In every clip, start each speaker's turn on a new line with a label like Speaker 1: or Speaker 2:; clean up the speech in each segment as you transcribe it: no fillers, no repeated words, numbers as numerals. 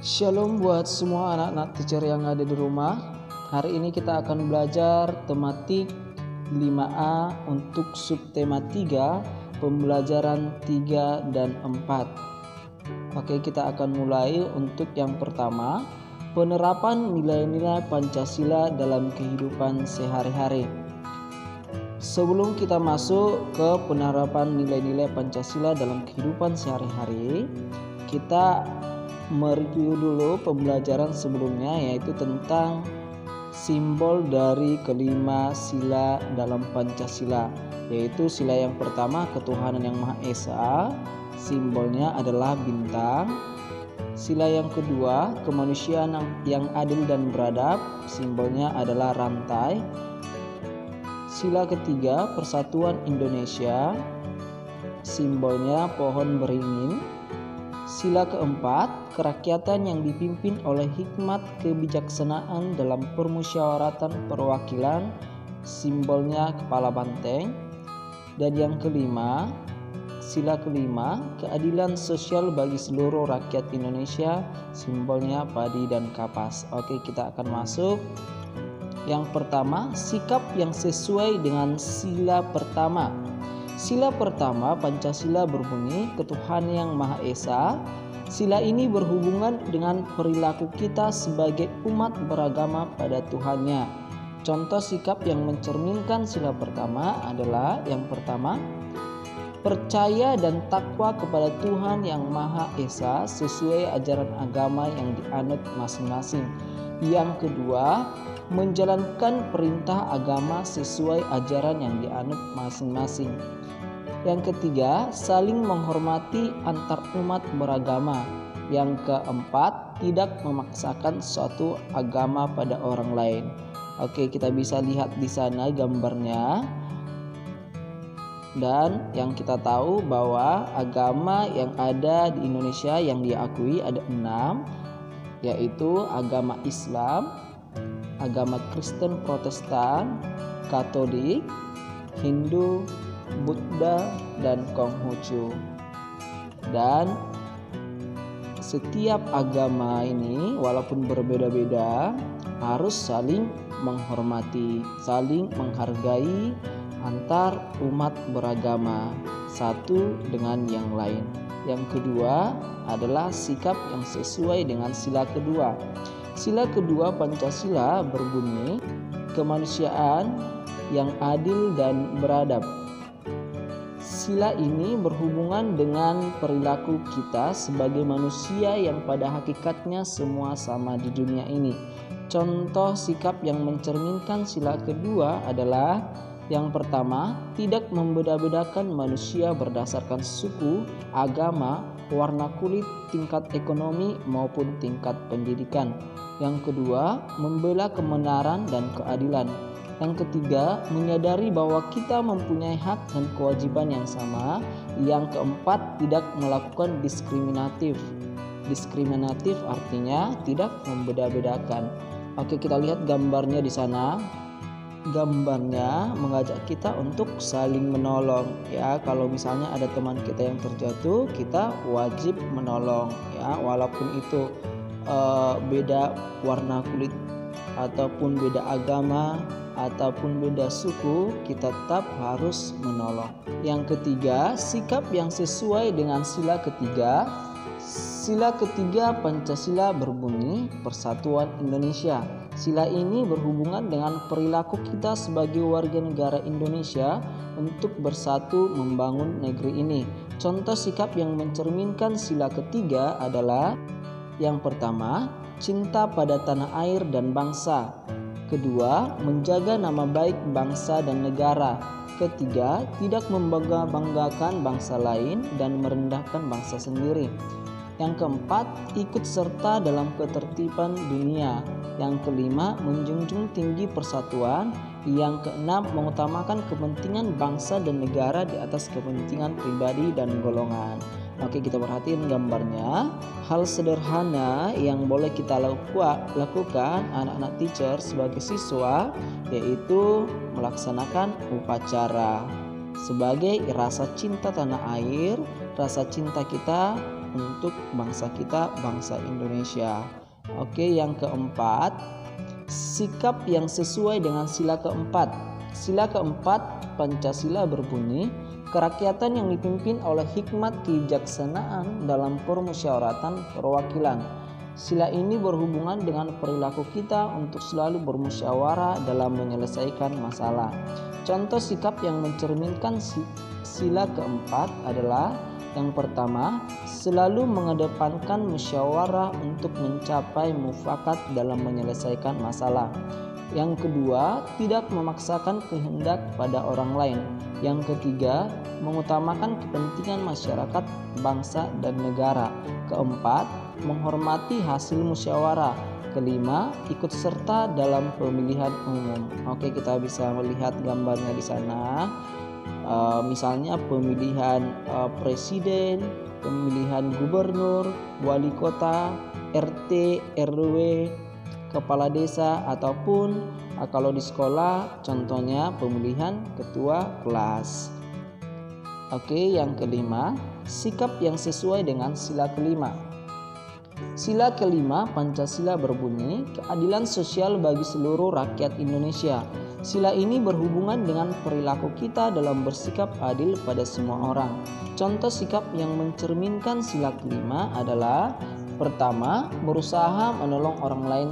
Speaker 1: Shalom buat semua anak-anak teacher yang ada di rumah. Hari ini kita akan belajar tematik 5A untuk subtema 3, pembelajaran 3 dan 4. Oke, kita akan mulai untuk yang pertama, penerapan nilai-nilai Pancasila dalam kehidupan sehari-hari. Sebelum kita masuk ke penerapan nilai-nilai Pancasila dalam kehidupan sehari-hari, kita mereview dulu pembelajaran sebelumnya, yaitu tentang simbol dari kelima sila dalam Pancasila, yaitu sila yang pertama ketuhanan yang Maha Esa, simbolnya adalah bintang. Sila yang kedua kemanusiaan yang adil dan beradab, simbolnya adalah rantai. Sila ketiga persatuan Indonesia, simbolnya pohon beringin. Sila keempat, kerakyatan yang dipimpin oleh hikmat kebijaksanaan dalam permusyawaratan perwakilan, simbolnya kepala banteng. Dan yang kelima, sila kelima, keadilan sosial bagi seluruh rakyat Indonesia, simbolnya padi dan kapas. Oke, kita akan masuk. Yang pertama, sikap yang sesuai dengan sila pertama. Sila pertama Pancasila berbunyi ketuhanan yang Maha Esa. Sila ini berhubungan dengan perilaku kita sebagai umat beragama pada Tuhannya. Contoh sikap yang mencerminkan sila pertama adalah yang pertama, percaya dan takwa kepada Tuhan yang Maha Esa sesuai ajaran agama yang dianut masing-masing. Yang kedua, menjalankan perintah agama sesuai ajaran yang dianut masing-masing. Yang ketiga, saling menghormati antar umat beragama. Yang keempat, tidak memaksakan suatu agama pada orang lain. Oke, kita bisa lihat di sana gambarnya. Dan yang kita tahu bahwa agama yang ada di Indonesia yang diakui ada 6, yaitu agama Islam, agama Kristen Protestan, Katolik, Hindu, Buddha, dan Konghucu. Dan setiap agama ini walaupun berbeda-beda harus saling menghormati, saling menghargai antar umat beragama satu dengan yang lain. Yang kedua adalah sikap yang sesuai dengan sila kedua. Sila kedua Pancasila berbunyi kemanusiaan yang adil dan beradab. Sila ini berhubungan dengan perilaku kita sebagai manusia yang pada hakikatnya semua sama di dunia ini. Contoh sikap yang mencerminkan sila kedua adalah yang pertama, tidak membeda-bedakan manusia berdasarkan suku, agama, warna kulit, tingkat ekonomi maupun tingkat pendidikan. Yang kedua, membela kebenaran dan keadilan. Yang ketiga, menyadari bahwa kita mempunyai hak dan kewajiban yang sama. Yang keempat, tidak melakukan diskriminatif. Diskriminatif artinya tidak membeda-bedakan. Oke, kita lihat gambarnya di sana. Gambarnya mengajak kita untuk saling menolong, ya. Kalau misalnya ada teman kita yang terjatuh, kita wajib menolong, ya, walaupun itu beda warna kulit ataupun beda agama ataupun beda suku, kita tetap harus menolong. Yang ketiga, sikap yang sesuai dengan sila ketiga. Sila ketiga Pancasila berbunyi persatuan Indonesia. Sila ini berhubungan dengan perilaku kita sebagai warga negara Indonesia untuk bersatu membangun negeri ini. Contoh sikap yang mencerminkan sila ketiga adalah yang pertama, cinta pada tanah air dan bangsa. Kedua, menjaga nama baik bangsa dan negara. Ketiga, tidak membangga-banggakan bangsa lain dan merendahkan bangsa sendiri. Yang keempat, ikut serta dalam ketertiban dunia. Yang kelima, menjunjung tinggi persatuan. Yang keenam, mengutamakan kepentingan bangsa dan negara di atas kepentingan pribadi dan golongan. Oke, kita perhatiin gambarnya. Hal sederhana yang boleh kita lakukan anak-anak teacher sebagai siswa, yaitu melaksanakan upacara sebagai rasa cinta tanah air, rasa cinta kita untuk bangsa kita, bangsa Indonesia. Oke, yang keempat, sikap yang sesuai dengan sila keempat. Sila keempat Pancasila berbunyi, kerakyatan yang dipimpin oleh hikmat kebijaksanaan dalam permusyawaratan perwakilan. Sila ini berhubungan dengan perilaku kita untuk selalu bermusyawarah dalam menyelesaikan masalah. Contoh sikap yang mencerminkan sila keempat adalah: yang pertama, selalu mengedepankan musyawarah untuk mencapai mufakat dalam menyelesaikan masalah. Yang kedua, tidak memaksakan kehendak pada orang lain. Yang ketiga, mengutamakan kepentingan masyarakat, bangsa, dan negara. Keempat, menghormati hasil musyawarah. Kelima, ikut serta dalam pemilihan umum. Oke, kita bisa melihat gambarnya di sana. Misalnya pemilihan presiden, pemilihan gubernur, wali kota, RT, RW, kepala desa, ataupun kalau di sekolah contohnya pemilihan ketua kelas. Oke, yang kelima, sikap yang sesuai dengan sila kelima. Sila kelima Pancasila berbunyi, keadilan sosial bagi seluruh rakyat Indonesia. Sila ini berhubungan dengan perilaku kita dalam bersikap adil pada semua orang. Contoh sikap yang mencerminkan sila kelima adalah: pertama, berusaha menolong orang lain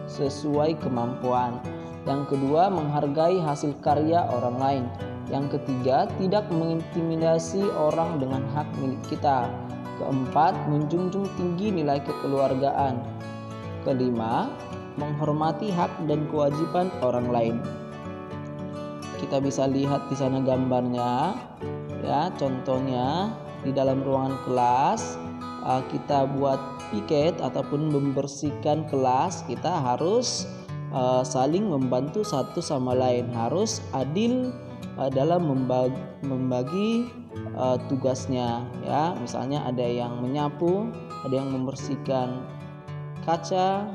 Speaker 1: sesuai kemampuan. Yang kedua, menghargai hasil karya orang lain. Yang ketiga, tidak mengintimidasi orang dengan hak milik kita. Keempat, menjunjung tinggi nilai kekeluargaan. Kelima, menghormati hak dan kewajiban orang lain. Kita bisa lihat di sana gambarnya, ya. Contohnya di dalam ruangan kelas, kita buat piket ataupun membersihkan kelas, kita harus saling membantu satu sama lain, harus adil dalam membagi tugasnya, ya. Misalnya ada yang menyapu, ada yang membersihkan kaca,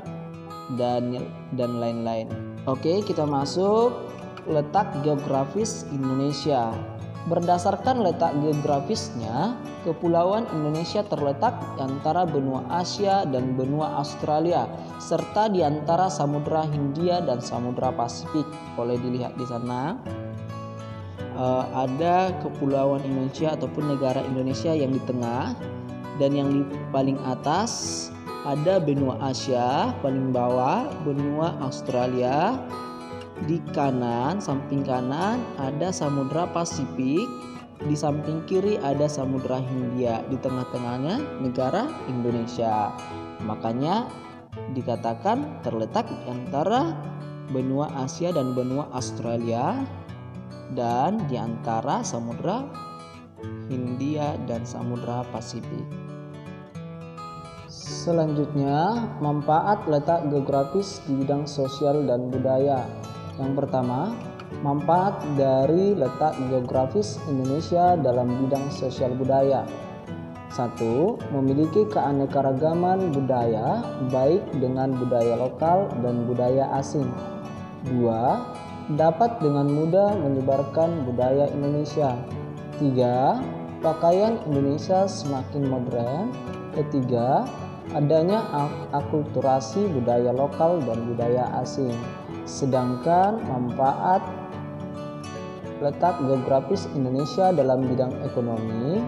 Speaker 1: dan lain-lain. Oke, kita masuk letak geografis Indonesia. Berdasarkan letak geografisnya, kepulauan Indonesia terletak antara benua Asia dan benua Australia, serta di antara Samudra Hindia dan Samudra Pasifik. Boleh dilihat di sana. Ada kepulauan Indonesia ataupun negara Indonesia yang di tengah, dan yang di paling atas ada benua Asia, paling bawah benua Australia. Di kanan, samping kanan ada Samudra Pasifik, di samping kiri ada Samudra Hindia, di tengah-tengahnya negara Indonesia. Makanya dikatakan terletak di antara benua Asia dan benua Australia, dan di antara Samudra Hindia dan Samudra Pasifik. Selanjutnya, manfaat letak geografis di bidang sosial dan budaya. Yang pertama, manfaat dari letak geografis Indonesia dalam bidang sosial budaya. 1. Memiliki keanekaragaman budaya, baik dengan budaya lokal dan budaya asing. 2. Dapat dengan mudah menyebarkan budaya Indonesia. 3. Pakaian Indonesia semakin modern. Ketiga, adanya akulturasi budaya lokal dan budaya asing. Sedangkan manfaat letak geografis Indonesia dalam bidang ekonomi: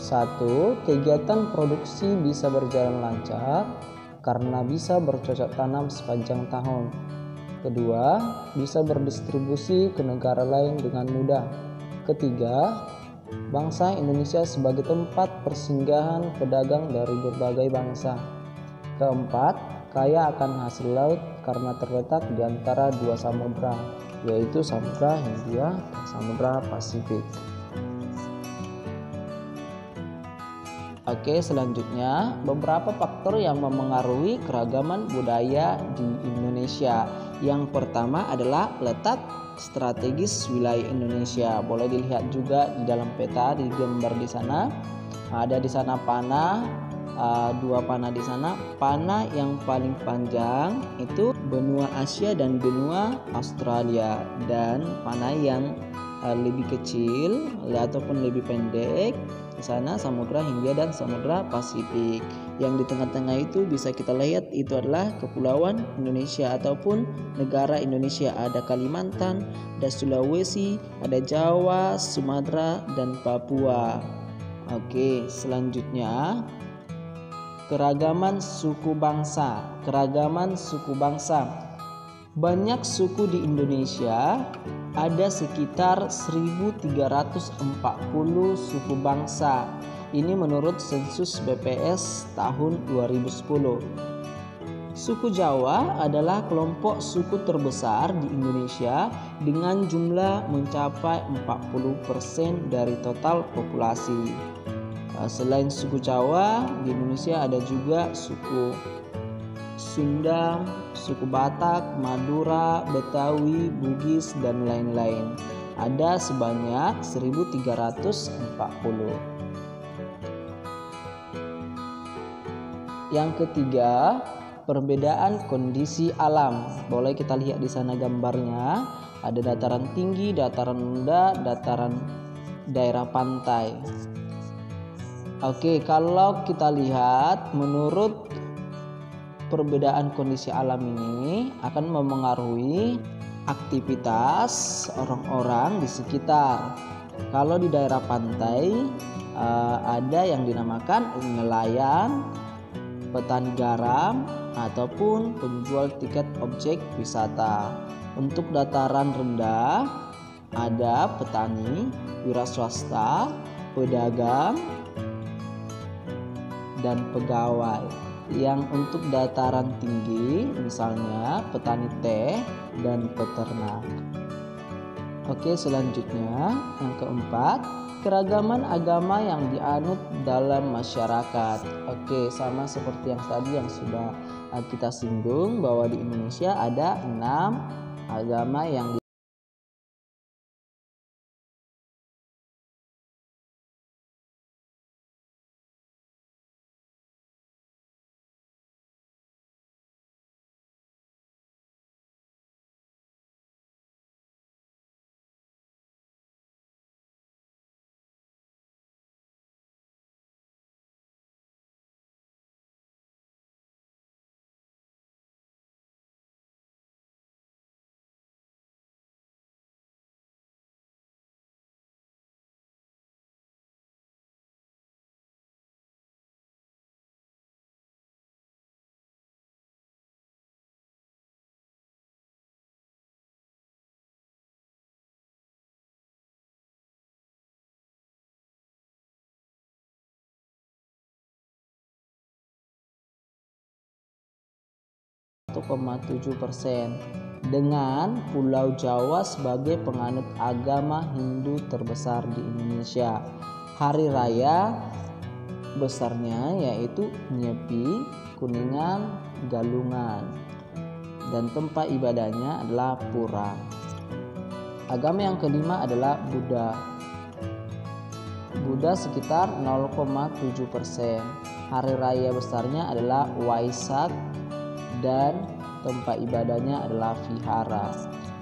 Speaker 1: 1. Kegiatan produksi bisa berjalan lancar karena bisa bercocok tanam sepanjang tahun. Kedua, bisa berdistribusi ke negara lain dengan mudah. Ketiga, bangsa Indonesia sebagai tempat persinggahan pedagang dari berbagai bangsa. Keempat, kaya akan hasil laut karena terletak di antara dua samudra, yaitu Samudra Hindia dan Samudra Pasifik. Oke, selanjutnya beberapa faktor yang memengaruhi keragaman budaya di Indonesia. Yang pertama adalah letak strategis wilayah Indonesia. Boleh dilihat juga di dalam peta, di gambar di sana. Ada di sana panah, dua panah di sana. Panah yang paling panjang itu benua Asia dan benua Australia, dan panah yang lebih kecil ataupun lebih pendek. Di sana Samudra Hindia dan Samudra Pasifik. Yang di tengah-tengah itu bisa kita lihat itu adalah kepulauan Indonesia ataupun negara Indonesia. Ada Kalimantan, ada Sulawesi, ada Jawa, Sumatera, dan Papua. Oke, selanjutnya keragaman suku bangsa. Keragaman suku bangsa. Banyak suku di Indonesia, ada sekitar 1340 suku bangsa. Ini menurut sensus BPS tahun 2010. Suku Jawa adalah kelompok suku terbesar di Indonesia dengan jumlah mencapai 40% dari total populasi. Selain suku Jawa, di Indonesia ada juga suku Sunda, suku Batak, Madura, Betawi, Bugis, dan lain-lain. Ada sebanyak 1340. Yang ketiga, perbedaan kondisi alam. Boleh kita lihat di sana gambarnya. Ada dataran tinggi, dataran rendah, dataran daerah pantai. Oke, kalau kita lihat menurut perbedaan kondisi alam ini akan memengaruhi aktivitas orang-orang di sekitar. Kalau di daerah pantai ada yang dinamakan nelayan, petani garam, ataupun penjual tiket objek wisata. Untuk dataran rendah ada petani, wira swasta, pedagang, dan pegawai. Yang untuk dataran tinggi misalnya petani teh dan peternak. Oke, selanjutnya yang keempat, keragaman agama yang dianut dalam masyarakat. Oke, sama seperti yang tadi yang sudah kita singgung bahwa di Indonesia ada 6 agama yang dengan Pulau Jawa sebagai penganut agama Hindu terbesar di Indonesia. Hari raya besarnya yaitu Nyepi, Kuningan, Galungan, dan tempat ibadahnya adalah pura. Agama yang kelima adalah Buddha. Buddha sekitar 0,7%. Hari raya besarnya adalah Waisak dan tempat ibadahnya adalah vihara.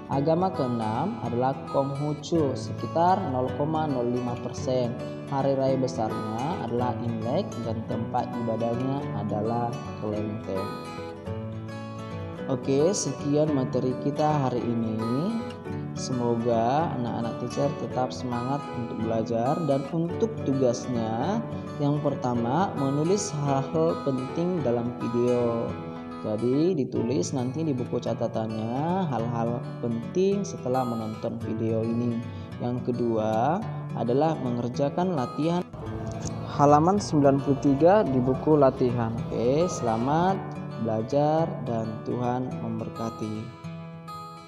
Speaker 1: Agama keenam adalah Konghucu sekitar 0,05%. Hari raya besarnya adalah Imlek dan tempat ibadahnya adalah Kelenteng. Oke, sekian materi kita hari ini. Semoga anak-anak teacher tetap semangat untuk belajar. Dan untuk tugasnya, yang pertama menulis hal-hal penting dalam video. Jadi ditulis nanti di buku catatannya hal-hal penting setelah menonton video ini. Yang kedua adalah mengerjakan latihan halaman 93 di buku latihan. Oke, selamat belajar dan Tuhan memberkati.